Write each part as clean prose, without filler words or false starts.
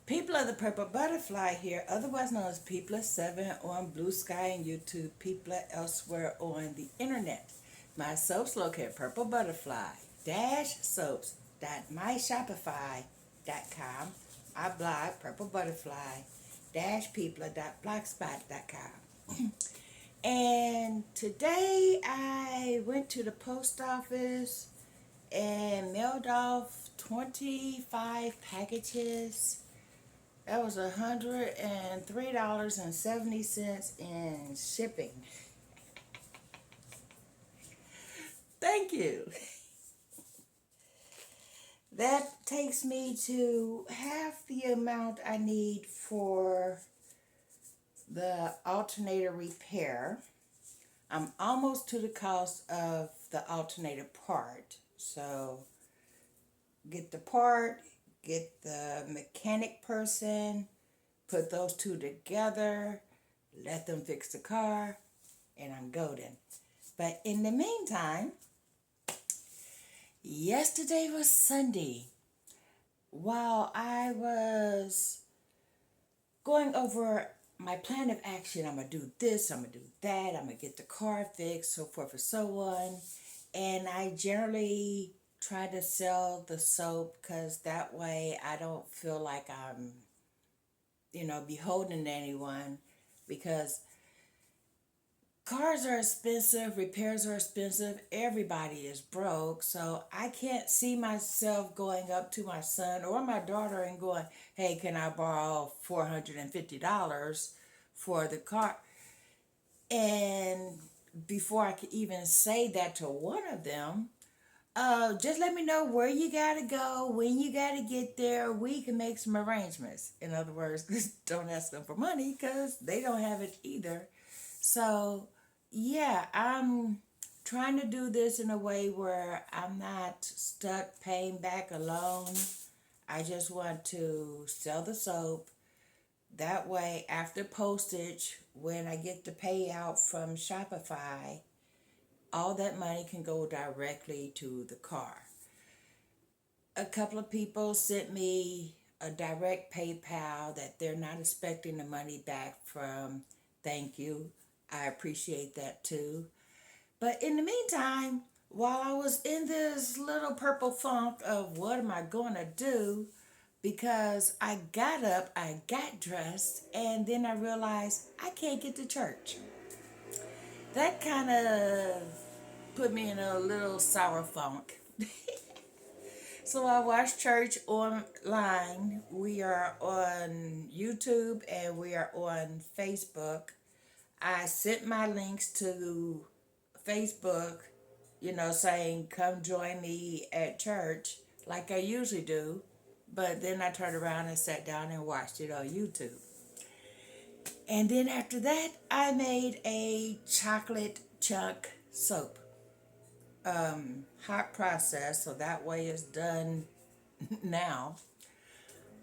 People of the Purple Butterfly here, otherwise known as People 7 on Blue Sky and YouTube, People elsewhere on the internet. My soaps located Purple Butterfly soaps.myshopify.com. I blog Purple Butterfly people.blogspot.com. And today I went to the post office and mailed off 25 packages. That was $103.70 in shipping. Thank you. That takes me to half the amount I need for the alternator repair. I'm almost to the cost of the alternator part. So get the part, get the mechanic person, put those two together, let them fix the car, and I'm golden. But in the meantime, yesterday was Sunday. While I was going over my plan of action, I'm going to do this, I'm going to do that, I'm going to get the car fixed, so forth and so on. And I generally try to sell the soap because that way I don't feel like I'm, beholden to anyone, because cars are expensive, repairs are expensive, everybody is broke, so I can't see myself going up to my son or my daughter and going, hey, can I borrow $450 for the car? And before I could even say that to one of them, just let me know where you gotta go, when you gotta get there. We can make some arrangements. In other words, don't ask them for money because they don't have it either. So, yeah, I'm trying to do this in a way where I'm not stuck paying back a loan. I just want to sell the soap. That way, after postage, when I get the payout from Shopify, all that money can go directly to the car. A couple of people sent me a direct PayPal that they're not expecting the money back from. Thank you. I appreciate that too. But in the meantime, while I was in this little purple funk of what am I going to do, because I got up, I got dressed, and then I realized I can't get to church. That kind of put me in a little sour funk. So I watch church online. We are on YouTube and we are on Facebook. I sent my links to Facebook, saying come join me at church like I usually do. But then I turned around and sat down and watched it on YouTube. And then after that, I made a chocolate chunk soap. Hot process, so that way it's done now.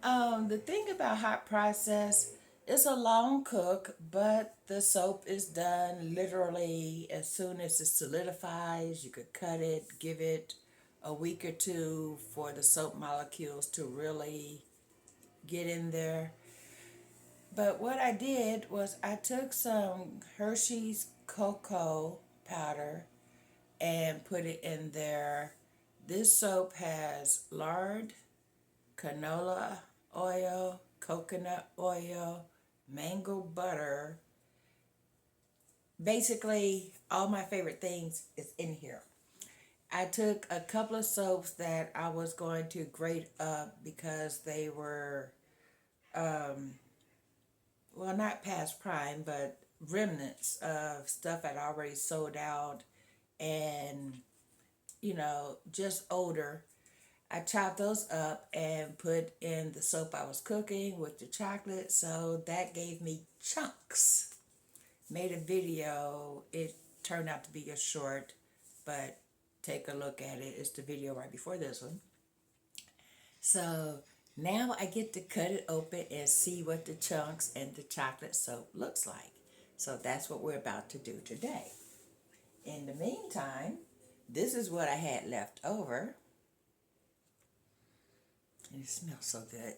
The thing about hot process, it's a long cook, but the soap is done literally as soon as it solidifies. You could cut it, give it a week or two for the soap molecules to really get in there. But what I did was I took some Hershey's cocoa powder and put it in there. This soap has lard, canola oil, coconut oil, mango butter. Basically, all my favorite things is in here. I took a couple of soaps that I was going to grate up because they were, well, not past prime, but remnants of stuff I'd already sold out and, just older. I chopped those up and put in the soap I was cooking with the chocolate, so that gave me chunks. Made a video. It turned out to be a short, but take a look at it. It's the video right before this one. So now I get to cut it open and see what the chunks and the chocolate soap looks like. So that's what we're about to do today. In the meantime, this is what I had left over. And it smells so good.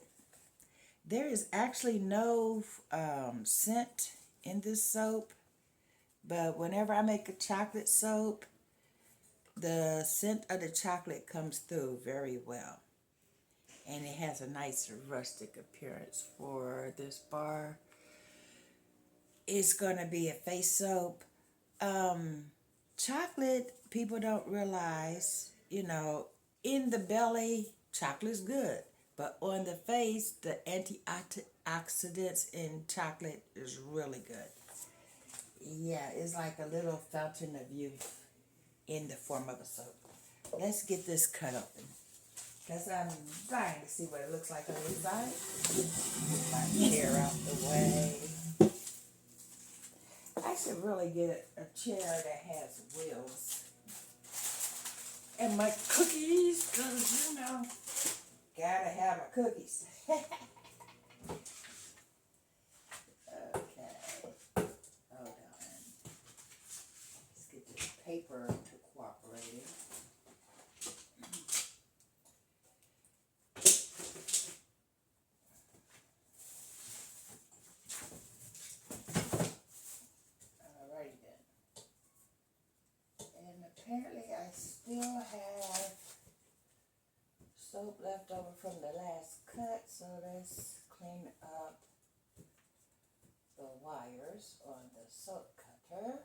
There is actually no scent in this soap, but whenever I make a chocolate soap, the scent of the chocolate comes through very well. And it has a nice rustic appearance for this bar. It's going to be a face soap. Chocolate, people don't realize, in the belly, chocolate's good. But on the face, the antioxidants in chocolate is really good. Yeah, it's like a little fountain of youth in the form of a soap. Let's get this cut open, because I'm dying to see what it looks like on the inside. Get my chair out the way. I should really get a chair that has wheels. And my cookies, because, gotta have my cookies. Okay. Hold on. Let's get this paper to cooperate. Alrighty then. And apparently I still have soap left over from the last cut, so let's clean up the wires on the soap cutter.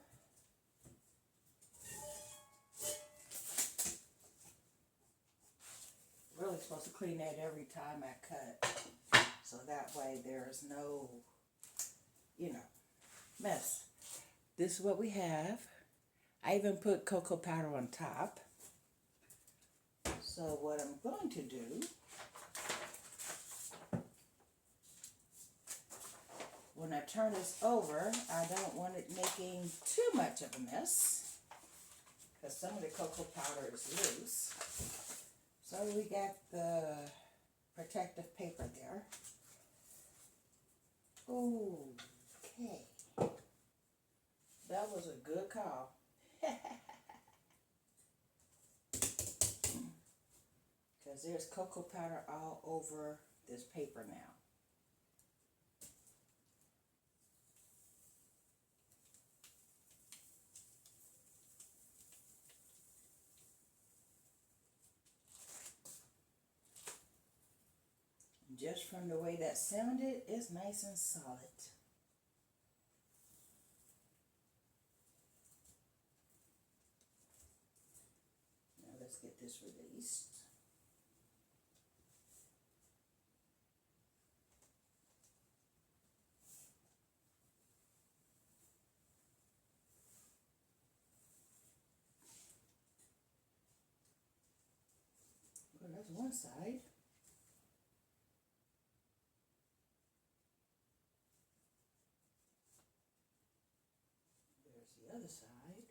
Really supposed to clean that every time I cut, so that way there's no, mess. This is what we have. I even put cocoa powder on top. So what I'm going to do, when I turn this over, I don't want it making too much of a mess, because some of the cocoa powder is loose. So we got the protective paper there. Okay. That was a good call. Because there's cocoa powder all over this paper now. Just from the way that sounded, it's nice and solid. Now let's get this released. Well, that's one side. There's the other side.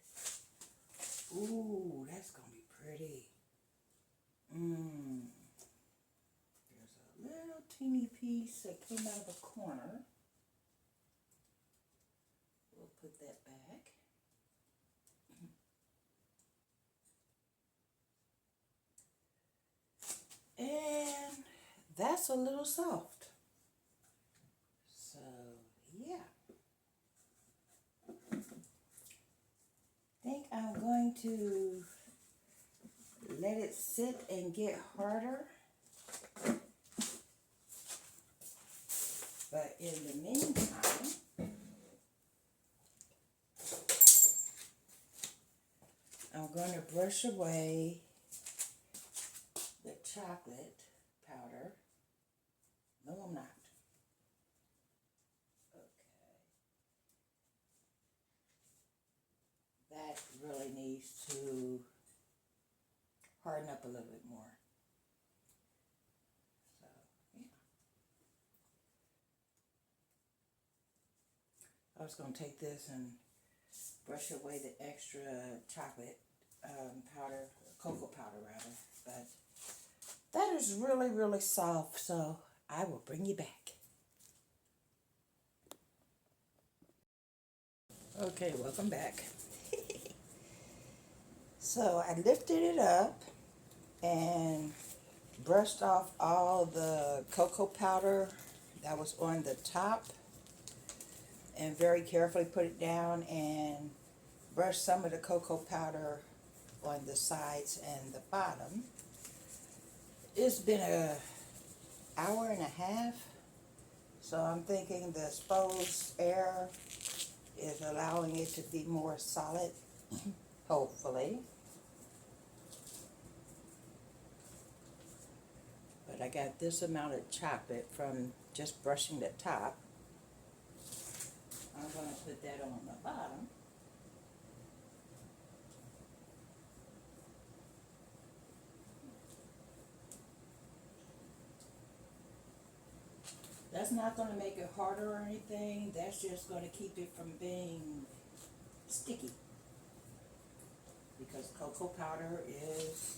Ooh, that's gonna be pretty. There's a little teeny piece that came out of the corner. We'll put that back. And that's a little soft. So, yeah. I think I'm going to let it sit and get harder. But in the meantime, I'm going to brush away the chocolate powder. No, I'm not. Okay. That really needs to harden up a little bit more. So, yeah. I was going to take this and brush away the extra chocolate powder, cocoa powder rather, but that is really, really soft, so I will bring you back. Okay, welcome back. So I lifted it up and brushed off all the cocoa powder that was on the top, and very carefully put it down and brush some of the cocoa powder on the sides and the bottom. It's been an hour and a half, so I'm thinking the exposed air is allowing it to be more solid, hopefully. But I got this amount of chocolate from just brushing the top. I'm going to put that on the bottom. That's not going to make it harder or anything. That's just going to keep it from being sticky. Because cocoa powder is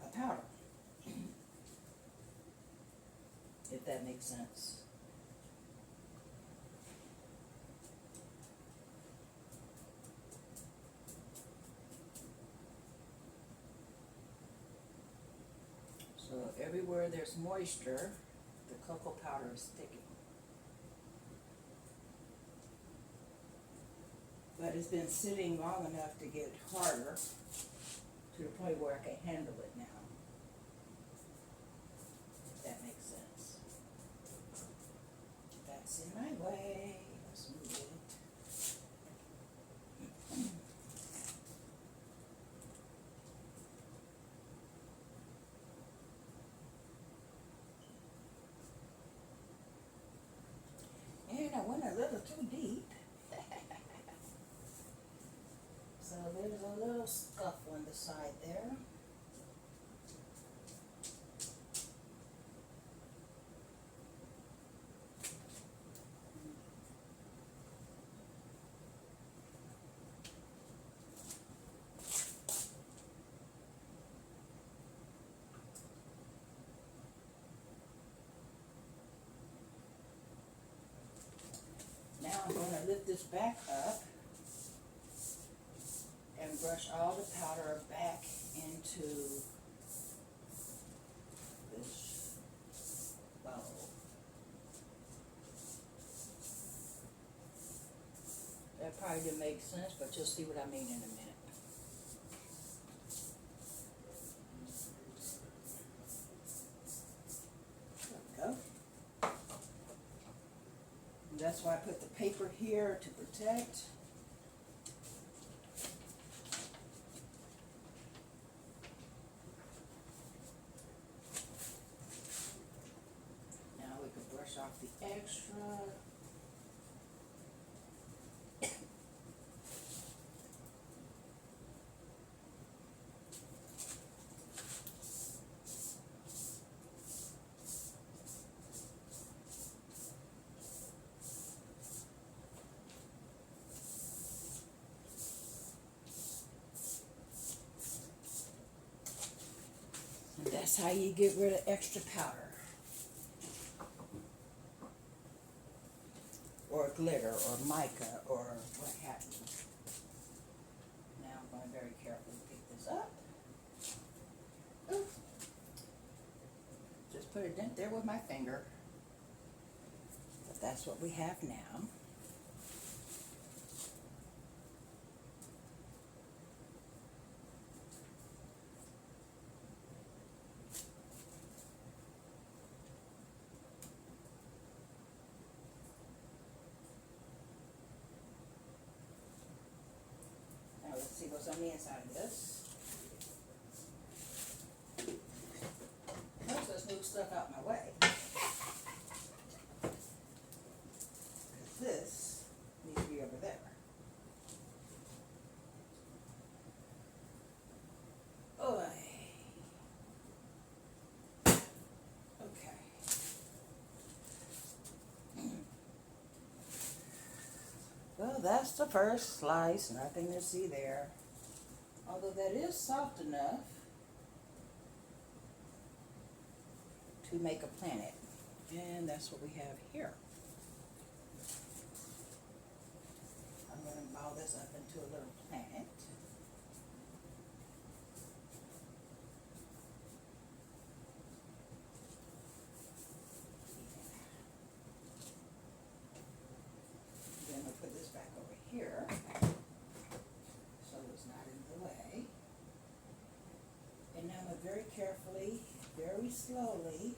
a powder. If that makes sense. So everywhere there's moisture, the cocoa powder is sticking. But it's been sitting long enough to get harder to the point where I can handle it now. If that makes sense. That's in my way. Let's move it. And I went a little too deep. So there's a little scuff on the side there. Now I'm going to lift this back up and brush all the powder back into this bowl. That probably didn't make sense, but you'll see what I mean in a minute. There we go. And that's why I put the paper here to protect. Now we can brush off the extra. That's how you get rid of extra powder. Or glitter, or mica, or what have you. Now I'm going to very carefully pick this up. Ooh. Just put a dent there with my finger. But that's what we have now. Let's see what's on the inside of this. First, let's move stuff out my way. Because this needs to be over there. Oy. Okay. Well, that's the first slice, nothing to see there. Although that is soft enough to make a planet. And that's what we have here. I'm going to ball this up into a little planet. slowly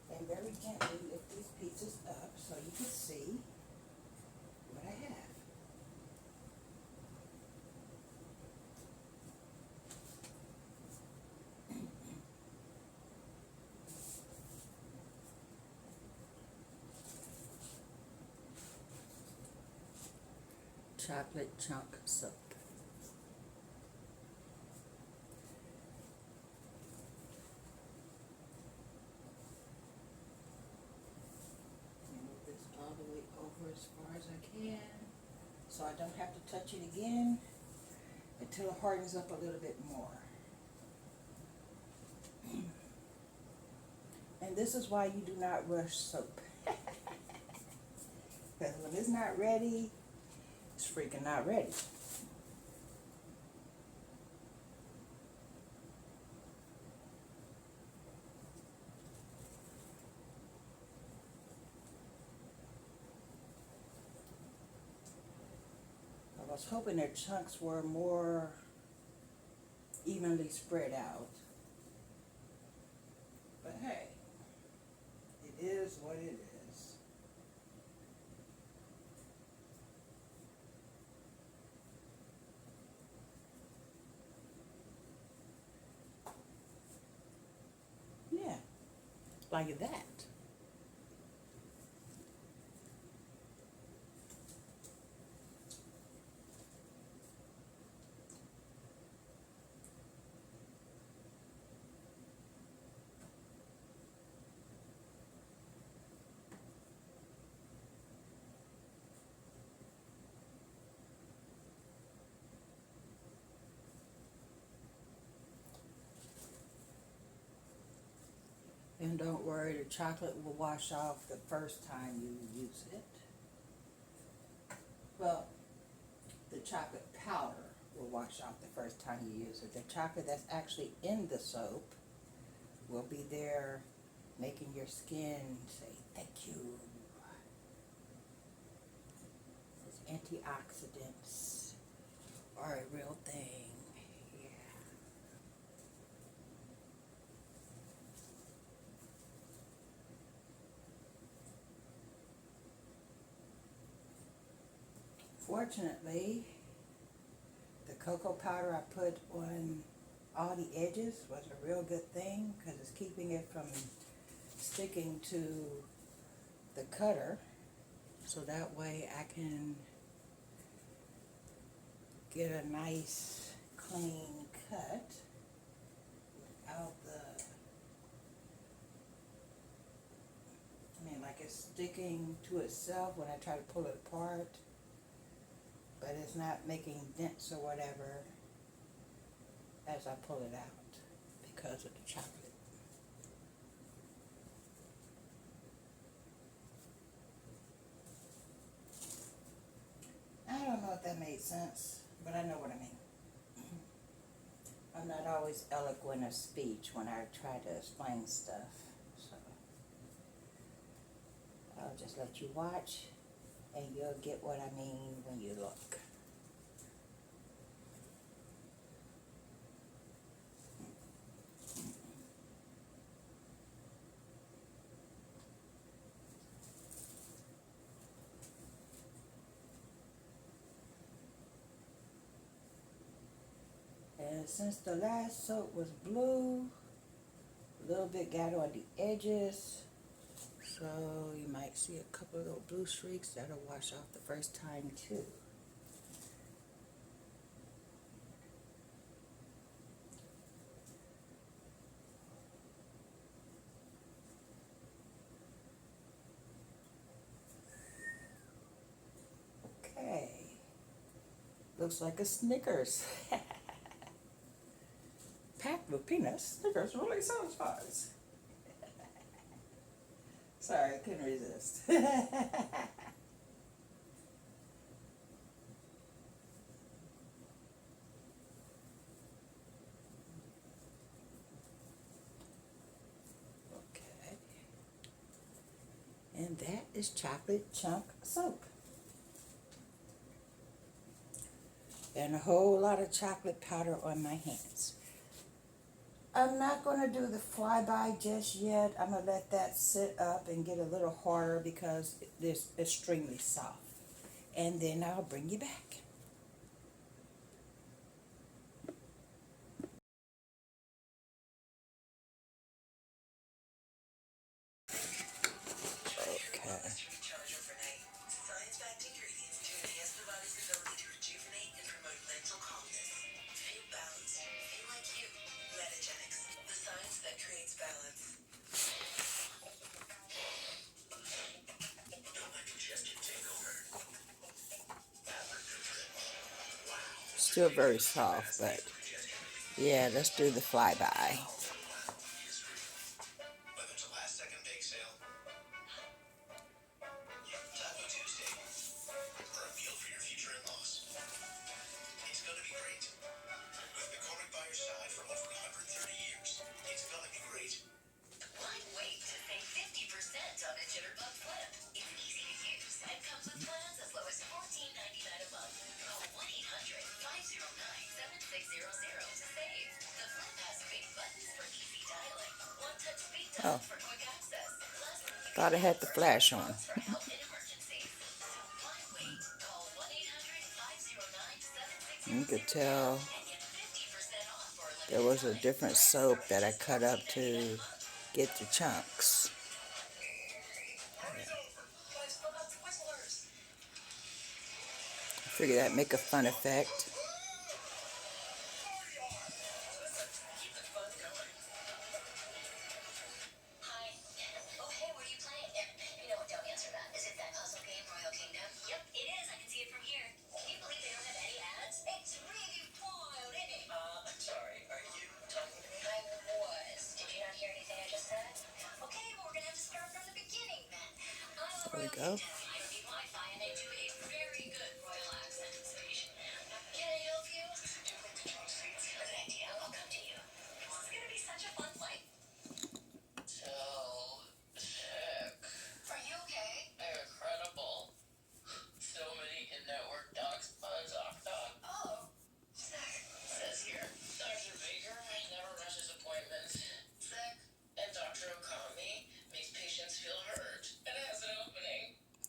and very gently lift these pieces up so you can see what I have. Chocolate chunk soap. Move this all the way over as far as I can so I don't have to touch it again until it hardens up a little bit more. And this is why you do not rush soap. Because when it's not ready, it's freaking not ready. I was hoping their chunks were more evenly spread out. But hey, it is what it is. Yeah, like that. And don't worry, the chocolate will wash off the first time you use it. Well, the chocolate powder will wash off the first time you use it. The chocolate that's actually in the soap will be there making your skin say thank you. Those antioxidants are a real thing. Yeah. Fortunately, the cocoa powder I put on all the edges was a real good thing because it's keeping it from sticking to the cutter, so that way I can get a nice clean cut without like it's sticking to itself when I try to pull it apart, but it's not making dents or whatever as I pull it out because of the chocolate. I don't know if that made sense, but I know what I mean. I'm not always eloquent of speech when I try to explain stuff, so I'll just let you watch and you'll get what I mean when you look. And since the last soap was blue, a little bit got on the edges, so you might see a couple of little blue streaks that'll wash off the first time too. Okay, looks like a Snickers. Packed with peanuts, Snickers really satisfies. Sorry, I couldn't resist. Okay. And that is chocolate chunk soap. And a whole lot of chocolate powder on my hands. I'm not going to do the flyby just yet. I'm going to let that sit up and get a little harder because it's extremely soft. And then I'll bring you back. Okay. Still very soft, but yeah, let's do the flyby. Oh, thought I had the flash on. You could tell there was a different soap that I cut up to get the chunks. I figured that'd make a fun effect. There we go.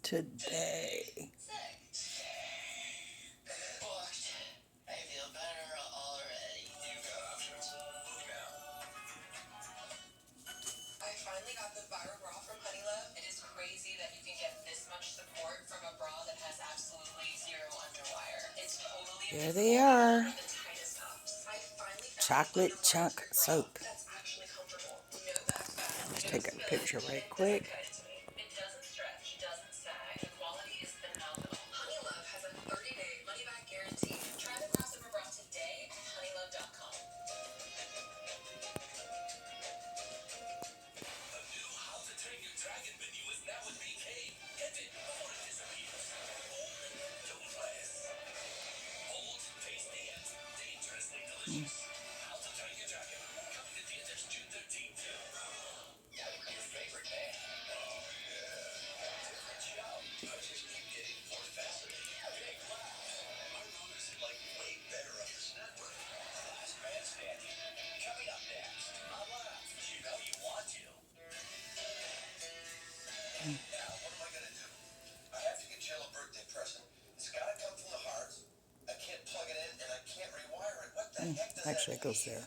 Today. Here they are. Chocolate chunk soap. Let's take a picture right quick. Actually, it goes there.